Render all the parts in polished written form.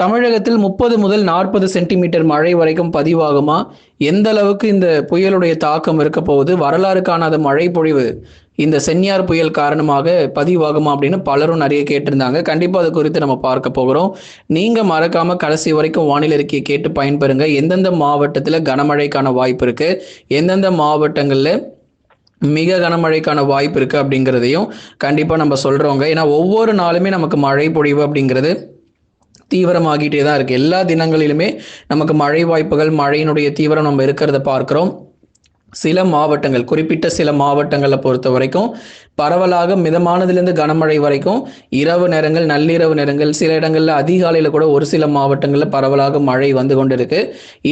தமிழகத்தில் 30 முதல் 40 சென்டிமீட்டர் மழை வரைக்கும் பதிவாகுமா? எந்த அளவுக்கு இந்த புயலுடைய தாக்கம் இருக்க போகுது? வரலாறு காணாத மழை பொழிவு இந்த சென்யார் புயல் காரணமாக பதிவாகுமா அப்படின்னு பலரும் நிறைய கேட்டிருந்தாங்க. கண்டிப்பா அது குறித்து நம்ம பார்க்க போகிறோம். நீங்க மறக்காம கடைசி வரைக்கும் வானிலை அறிக்கையை கேட்டு பயன்பெறுங்க. எந்தெந்த மாவட்டத்துல கனமழைக்கான வாய்ப்பு இருக்கு, எந்தெந்த மாவட்டங்கள்ல மிக கனமழைக்கான வாய்ப்பு இருக்கு அப்படிங்கிறதையும் கண்டிப்பா நம்ம சொல்றோங்க. ஏன்னா ஒவ்வொரு நாளுமே நமக்கு மழை பொழிவு அப்படிங்கிறது தீவிரமாகிட்டே தான் இருக்கு. எல்லா தினங்களிலுமே நமக்கு மழை வாய்ப்புகள், மழையினுடைய தீவிரம் நம்ம இருக்கிறத பார்க்கிறோம். சில மாவட்டங்கள், குறிப்பிட்ட சில மாவட்டங்களை பொறுத்த வரைக்கும் பரவலாக மிதமானதிலிருந்து கனமழை வரைக்கும் இரவு நேரங்கள், நள்ளிரவு நேரங்கள், சில இடங்கள்ல அதிகாலையில கூட ஒரு சில மாவட்டங்கள்ல பரவலாக மழை வந்து கொண்டு இருக்கு.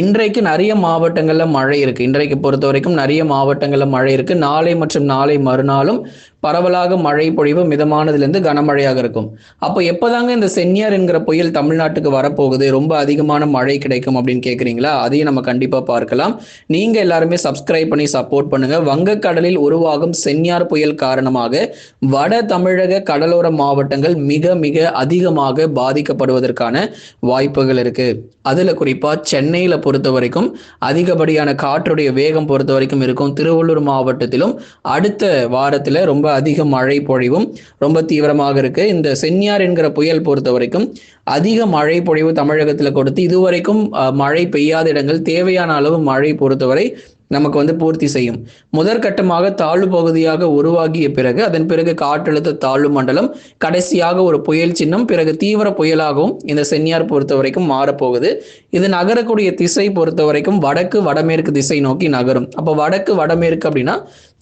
இன்றைக்கு நிறைய மாவட்டங்கள்ல மழை இருக்கு. இன்றைக்கு பொறுத்த வரைக்கும் நிறைய மாவட்டங்கள்ல மழை இருக்கு. நாளை மற்றும் நாளை மறுநாளும் பரவலாக மழை பொழிவு மிதமானதிலிருந்து கனமழையாக இருக்கும். அப்போ எப்போதாங்க இந்த சென்யார் என்கிற புயல் தமிழ்நாட்டுக்கு வரப்போகுது, ரொம்ப அதிகமான மழை கிடைக்கும் அப்படின்னு கேட்குறீங்களா? அதையும் நம்ம கண்டிப்பா பார்க்கலாம். நீங்க எல்லாருமே சப்ஸ்கிரைப் பண்ணி சப்போர்ட் பண்ணுங்க. வங்கக்கடலில் உருவாகும் சென்யார் புயல் காரணமாக வட தமிழக கடலோர மாவட்டங்கள் மிக மிக அதிகமாக பாதிக்கப்படுவதற்கான வாய்ப்புகள் இருக்கு. அதுல குறிப்பா சென்னையில பொறுத்த வரைக்கும் அதிகப்படியான காற்றுடைய வேகம் பொறுத்த வரைக்கும் இருக்கும். திருவள்ளூர் மாவட்டத்திலும் அடுத்த வாரத்துல ரொம்ப அதிக மழை பொழிவும் ரொம்ப தீவிரமாக இருக்கு. இந்த சென்யார் என்கிற புயல் பொறுத்த வரைக்கும் அதிக மழை பொழிவு தமிழகத்துல கொடுத்து இதுவரைக்கும் மழை பெய்யாத இடங்கள் தேவையான அளவு மழை பொறுத்தவரை நமக்கு வந்து பூர்த்தி செய்யும். முதற்கட்டமாக தாழ்வு பகுதியாக உருவாகிய பிறகு அதன் பிறகு காற்றழுத்த தாழ்வு மண்டலம், கடைசியாக ஒரு புயல் சின்னம், பிறகு தீவிர புயலாகவும் இந்த சென்யார் பொறுத்த வரைக்கும் மாறப்போகுது. இது நகரக்கூடிய திசை பொறுத்த வரைக்கும் வடக்கு வடமேற்கு திசை நோக்கி நகரும். அப்போ வடக்கு வடமேற்கு அப்படின்னா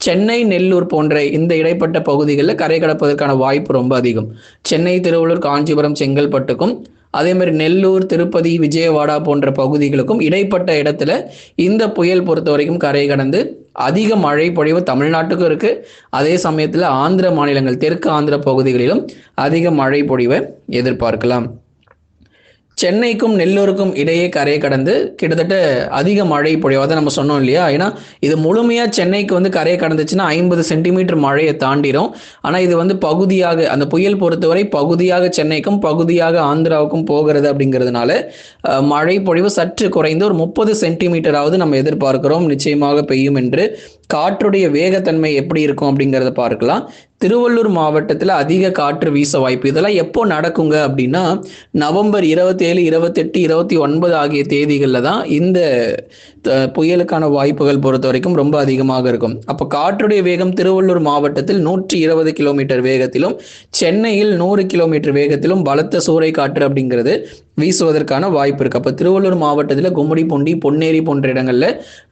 சென்னை, நெல்லூர் போன்ற இந்த இடைப்பட்ட பகுதிகளில் கரை கடப்பதற்கான வாய்ப்பு ரொம்ப அதிகம். சென்னை, திருவள்ளூர், காஞ்சிபுரம், செங்கல்பட்டுக்கும் அதே மாதிரி நெல்லூர், திருப்பதி, விஜயவாடா போன்ற பகுதிகளுக்கும் இடைப்பட்ட இடத்துல இந்த புயல் பொறுத்த வரைக்கும் கரை கடந்து அதிக மழை பொழிவு தமிழ்நாட்டுக்கும் இருக்கு. அதே சமயத்துல ஆந்திர மாநிலங்கள், தெற்கு ஆந்திர பகுதிகளிலும் அதிக மழை பொழிவை எதிர்பார்க்கலாம். சென்னைக்கும் நெல்லூருக்கும் இடையே கரை கடந்து கிட்டத்தட்ட அதிக மழை பொழிவு, அதை நம்ம சொன்னோம் இல்லையா? ஏன்னா இது முழுமையா சென்னைக்கு வந்து கரை கடந்துச்சுன்னா 50 சென்டிமீட்டர் மழையை தாண்டிடும். ஆனா இது வந்து பகுதியாக, அந்த புயல் பொறுத்தவரை பகுதியாக சென்னைக்கும் பகுதியாக ஆந்திராவுக்கும் போகிறது அப்படிங்கிறதுனால மழை பொழிவு சற்று குறைந்து ஒரு 30 சென்டிமீட்டராவது நம்ம எதிர்பார்க்கிறோம் நிச்சயமாக பெய்யும் என்று. காற்றுடைய வேகத்தன்மை எப்படி இருக்கும் அப்படிங்கிறத பார்க்கலாம். திருவள்ளூர் மாவட்டத்தில் அதிக காற்று வீச வாய்ப்பு. இதெல்லாம் எப்போ நடக்குங்க அப்படின்னா நவம்பர் 27, 28, 29 ஆகிய தேதிகளில் தான் இந்த புயலுக்கான வாய்ப்புகள் பொறுத்த வரைக்கும் ரொம்ப அதிகமாக இருக்கும். அப்போ காற்றுடைய வேகம் திருவள்ளூர் மாவட்டத்தில் 120 கிலோமீட்டர் வேகத்திலும், சென்னையில் 100 கிலோமீட்டர் வேகத்திலும் பலத்த சூறை காற்று அப்படிங்கிறது வீசுவதற்கான வாய்ப்பு இருக்கு. அப்போ திருவள்ளூர் மாவட்டத்தில் கும்மிடிப்பூண்டி, பொன்னேரி போன்ற இடங்கள்ல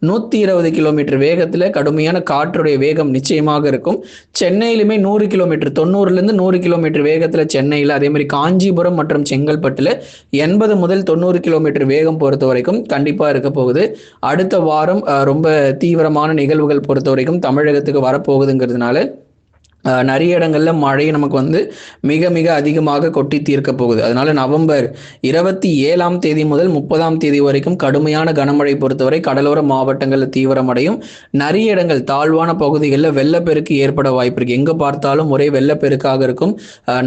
120 கிலோமீட்டர் வேகத்துல கடுமையான காற்றுடைய வேகம் நிச்சயமாக இருக்கும். சென்னையிலுமே 100 கிலோமீட்டர், 90லேருந்து 100 கிலோமீட்டர் வேகத்துல சென்னையில், அதே மாதிரி காஞ்சிபுரம் மற்றும் செங்கல்பட்டுல 80 முதல் 90 கிலோமீட்டர் வேகம் பொறுத்த வரைக்கும் கண்டிப்பா இருக்க போகுது. அடுத்த வாரம் ரொம்ப தீவிரமான நிகழ்வுகள் பொறுத்த வரைக்கும் தமிழகத்துக்கு வரப்போகுதுங்கிறதுனால நிறைய இடங்கள்ல மழை நமக்கு வந்து மிக மிக அதிகமாக கொட்டி தீர்க்க போகுது. அதனால நவம்பர் 27ஆம் தேதி முதல் 30ஆம் தேதி வரைக்கும் கடுமையான கனமழை பொறுத்தவரை கடலோர மாவட்டங்களில் தீவிரமடையும். நிறைய இடங்கள் தாழ்வான பகுதிகளில் வெள்ளப்பெருக்கு ஏற்பட வாய்ப்பு இருக்கு. எங்க பார்த்தாலும் ஒரே வெள்ளப்பெருக்காக இருக்கும்.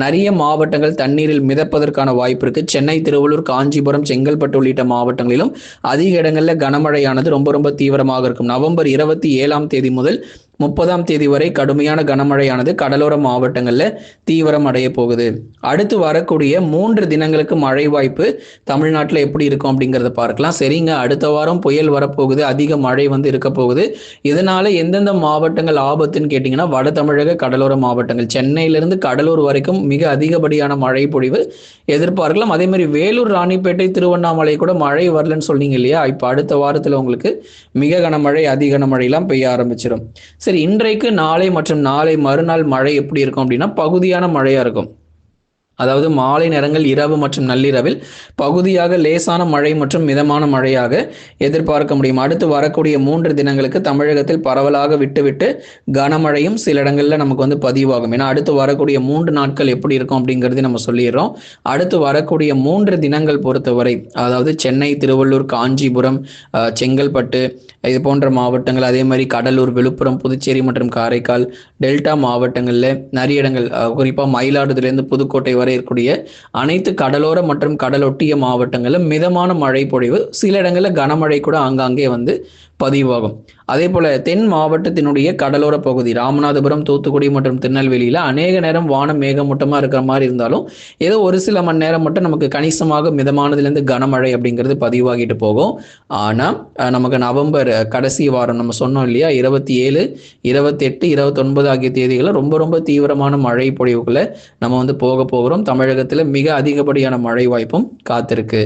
நிறைய மாவட்டங்கள் தண்ணீரில் மிதப்பதற்கான வாய்ப்பு இருக்கு. சென்னை, திருவள்ளூர், காஞ்சிபுரம், செங்கல்பட்டு உள்ளிட்ட மாவட்டங்களிலும் அதிக இடங்கள்ல கனமழையானது ரொம்ப ரொம்ப தீவிரமாக இருக்கும். நவம்பர் 27ஆம் தேதி முதல் 30ஆம் தேதி வரை கடுமையான கனமழையானது கடலோர மாவட்டங்கள்ல தீவிரம் அடைய போகுது. அடுத்து வரக்கூடிய 3 தினங்களுக்கு மழை வாய்ப்பு தமிழ்நாட்டில் எப்படி இருக்கும் அப்படிங்கிறத பார்க்கலாம். சரிங்க, அடுத்த வாரம் புயல் வரப்போகுது, அதிக மழை வந்து இருக்க போகுது. இதனால எந்தெந்த மாவட்டங்கள் ஆபத்துன்னு கேட்டீங்கன்னா வட தமிழக கடலோர மாவட்டங்கள், சென்னையிலிருந்து கடலூர் வரைக்கும் மிக அதிகப்படியான மழை பொழிவு எதிர்பார்க்கலாம். அதே மாதிரி வேலூர், ராணிப்பேட்டை, திருவண்ணாமலை கூட மழை வரலன்னு சொன்னீங்க இல்லையா? இப்போ அடுத்த வாரத்துல உங்களுக்கு மிக கனமழை, அதி கனமழை எல்லாம் பெய்ய ஆரம்பிச்சிடும். சரி, இன்றைக்கு, நாளை மற்றும் நாளை மறுநாள் மழை எப்படி இருக்கும் அப்படின்னா பகுதியான மழையா இருக்கும். அதாவது மாலை நேரங்கள், இரவு மற்றும் நள்ளிரவில் பகுதியாக லேசான மழை மற்றும் மிதமான மழையாக எதிர்பார்க்க முடியும். அடுத்து வரக்கூடிய 3 தினங்களுக்கு தமிழகத்தில் பரவலாக விட்டு கனமழையும் சில இடங்கள்ல நமக்கு வந்து பதிவாகும். ஏன்னா அடுத்து வரக்கூடிய 3 நாட்கள் எப்படி இருக்கும் அப்படிங்கிறது நம்ம சொல்லிடுறோம். அடுத்து வரக்கூடிய 3 தினங்கள் பொறுத்தவரை, அதாவது சென்னை, திருவள்ளூர், காஞ்சிபுரம், செங்கல்பட்டு இது போன்ற மாவட்டங்கள், அதே மாதிரி கடலூர், விழுப்புரம், புதுச்சேரி மற்றும் காரைக்கால், டெல்டா மாவட்டங்கள்ல நிறைய இடங்கள், குறிப்பா மயிலாடுதுறையிலிருந்து புதுக்கோட்டை வரை உட்பட இருக்கக்கூடிய அனைத்து கடலோர மற்றும் கடலொட்டிய மாவட்டங்களில் மிதமான மழை பொழிவு, சில இடங்களில் கனமழை கூட ஆங்காங்கே வந்து பதிவாகும். அதே போல தென் மாவட்டத்தினுடைய கடலோர பகுதி ராமநாதபுரம், தூத்துக்குடி மற்றும் திருநெல்வேலியில அநேக நேரம் வானம் மேகமூட்டமா இருக்கிற மாதிரி இருந்தாலும் ஏதோ ஒரு சில மணி நேரம் மட்டும் நமக்கு கணிசமாக மிதமானதுலேருந்து கனமழை அப்படிங்கிறது பதிவாகிட்டு போகும். ஆனா நமக்கு நவம்பர் கடைசி வாரம் நம்ம சொன்னோம் இல்லையா, 27, 28, 29 ஆகிய தேதிகளில் ரொம்ப ரொம்ப தீவிரமான மழை பொழிவுகளை நம்ம வந்து போக போகிறோம். தமிழகத்துல மிக அதிகப்படியான மழை வாய்ப்பும் காத்திருக்கு.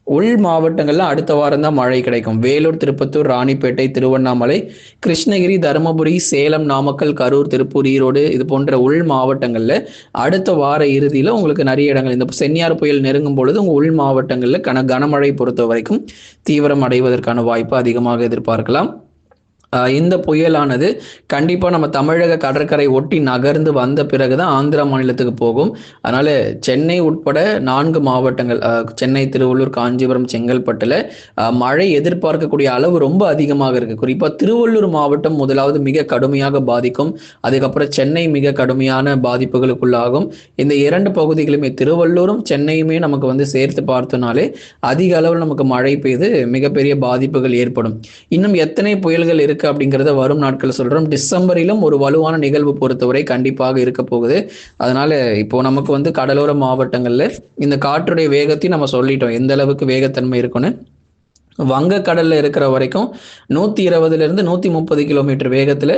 உள் மாவட்டங்கள்ல அடுத்த வாரம் தான் மழை கிடைக்கும். வேலூர், திருப்பத்தூர், ராணிப்பேட்டை, திருவண்ணாமலை, கிருஷ்ணகிரி, தருமபுரி, சேலம், நாமக்கல், கரூர், திருப்பூர், ஈரோடு இது போன்ற உள் மாவட்டங்கள்ல அடுத்த வார இறுதியில உங்களுக்கு நிறைய இடங்கள் இந்த சென்னியார் புயல் நெருங்கும் பொழுது உங்க உள் மாவட்டங்கள்ல கனமழை பொறுத்த வரைக்கும் தீவிரம் அடைவதற்கான வாய்ப்பு அதிகமாக எதிர்பார்க்கலாம். இந்த புயலானது கண்டிப்பா நம்ம தமிழக கடற்கரை ஒட்டி நகர்ந்து வந்த பிறகுதான் ஆந்திரா மாநிலத்துக்கு போகும். அதனால சென்னை உட்பட 4 மாவட்டங்கள் சென்னை, திருவள்ளூர், காஞ்சிபுரம், செங்கல்பட்டுல மழை எதிர்பார்க்கக்கூடிய அளவு ரொம்ப அதிகமாக இருக்கு. குறிப்பா திருவள்ளூர் மாவட்டம் முதலாவது மிக கடுமையாக பாதிக்கும். அதுக்கப்புறம் சென்னை மிக கடுமையான பாதிப்புகளுக்குள்ளாகும். இந்த 2 பகுதிகளுமே திருவள்ளூரும் சென்னையுமே நமக்கு வந்து சேர்த்து பார்த்தோம்னாலே அதிக அளவில் நமக்கு மழை பெய்து மிகப்பெரிய பாதிப்புகள் ஏற்படும். இன்னும் எத்தனை புயல்கள் இருக்கு அப்படிங்கறத வரும் நாட்கள் சொல்றோம். டிசம்பரிலும் ஒரு வலுவான நிகழ்வு பொறுத்தவரை கண்டிப்பாக இருக்க போகுது. அதனால இப்போ நமக்கு வந்து கடலோர மாவட்டங்கள்ல இந்த காற்றுடைய வேகத்தையும் நம்ம சொல்லிட்டோம், எந்த அளவுக்கு வேகத்தன்மை இருக்குன்னு. வங்கக்கடல்ல இருக்கிற வரைக்கும் 120 - 130 கிலோமீட்டர் வேகத்துல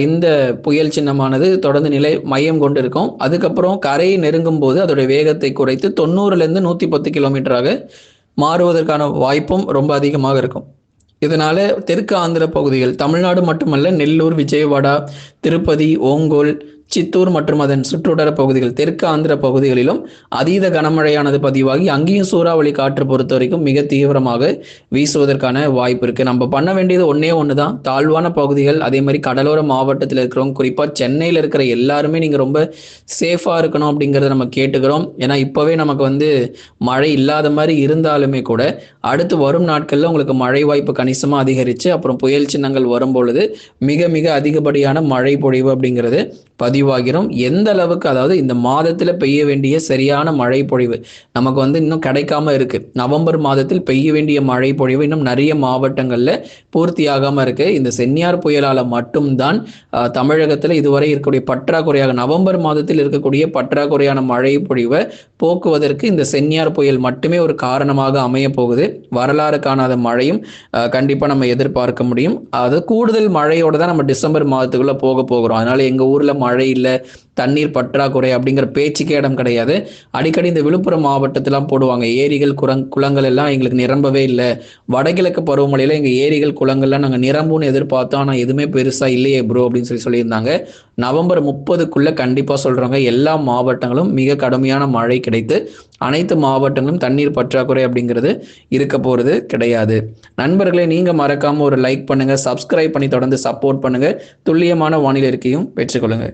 இந்த புயல் சின்னமானது தொடர்ந்து மையம் கொண்டு இருக்கும். அதுக்கப்புறம் கரையை நெருங்கும் போது அதோடைய வேகத்தை குறைத்து 90 - 110 கிலோமீட்டராக மாறுவதற்கான வாய்ப்பும் ரொம்ப அதிகமாக இருக்கும். இதனால தெற்கு ஆந்திர பகுதிகள், தமிழ்நாடு மட்டுமல்ல, நெல்லூர், விஜயவாடா, திருப்பதி, ஓங்கோல், சித்தூர் மற்றும் அதன் சுற்றுவட்டார பகுதிகள், தெற்கு ஆந்திர பகுதிகளிலும் அதீத கனமழையானது பதிவாகி அங்கேயும் சூறாவளி காற்று பொறுத்த வரைக்கும் மிக தீவிரமாக வீசுவதற்கான வாய்ப்பு இருக்கு. நம்ம பண்ண வேண்டியது ஒன்னே ஒண்ணுதான், தாழ்வான பகுதிகள் அதே மாதிரி கடலோர மாவட்டத்தில் இருக்கிறவங்க, குறிப்பா சென்னையில இருக்கிற எல்லாருமே நீங்க ரொம்ப சேஃபா இருக்கணும் அப்படிங்கறத நம்ம கேட்டுக்கிறோம். ஏன்னா இப்பவே நமக்கு வந்து மழை இல்லாத மாதிரி இருந்தாலுமே கூட அடுத்து வரும் நாட்கள்ல உங்களுக்கு மழை வாய்ப்பு கணிசமா அதிகரிச்சு அப்புறம் புயல் சின்னங்கள் வரும் பொழுது மிக மிக அதிகப்படியான மழை பொழிவு அப்படிங்கிறது பதிவாகிறோம். எந்த அளவுக்கு, அதாவது இந்த மாதத்துல பெய்ய வேண்டிய சரியான மழை பொழிவு நமக்கு வந்து இன்னும் கிடைக்காம இருக்கு. நவம்பர் மாதத்தில் பெய்ய வேண்டிய மழை பொழிவு இன்னும் நிறைய மாவட்டங்கள்ல பூர்த்தியாகாம இருக்கு. இந்த சென்னியார் புயலால மட்டும்தான் தமிழகத்துல இதுவரை இருக்கக்கூடிய பற்றாக்குறையாக, நவம்பர் மாதத்தில் இருக்கக்கூடிய பற்றாக்குறையான மழை பொழிவை போக்குவதற்கு இந்த சென்னியார் புயல் மட்டுமே ஒரு காரணமாக அமைய போகுது. வரலாறு காணாத மழையும் கண்டிப்பா நம்ம எதிர்பார்க்க முடியும். அது கூடுதல் மழையோட தான் நம்ம டிசம்பர் மாதத்துக்குள்ள போக போகிறோம். அதனால எங்க ஊர்ல மழை இல்லை, தண்ணீர் பற்றாக்குறை அப்படிங்கிற பேச்சுக்கே இடம் கிடையாது. அடிக்கடி இந்த விழுப்புரம் மாவட்டத்திலாம் போடுவாங்க, ஏரிகள் குளங்கள் எல்லாம் எங்களுக்கு நிரம்பவே இல்லை, வடகிழக்கு பருவமழையில எங்க ஏரிகள் குளங்கள்லாம் நாங்க நிரம்பும்னு எதிர்பார்த்தோம், ஆனா எதுவுமே பெருசா இல்லையே ப்ரோ அப்படின்னு சொல்லியிருந்தாங்க. நவம்பர் 30க்குள்ள கண்டிப்பா சொல்றாங்க எல்லா மாவட்டங்களும் மிக கடுமையான மழை கிடைத்து அனைத்து மாவட்டங்களும் தண்ணீர் பற்றாக்குறை அப்படிங்கிறது இருக்க போறது கிடையாது. நண்பர்களே, நீங்க மறக்காம ஒரு லைக் பண்ணுங்க, சப்ஸ்கிரைப் பண்ணி தொடர்ந்து சப்போர்ட் பண்ணுங்க. துல்லியமான வானிலை இருக்கையும் பெற்றுக்கொள்ளுங்க.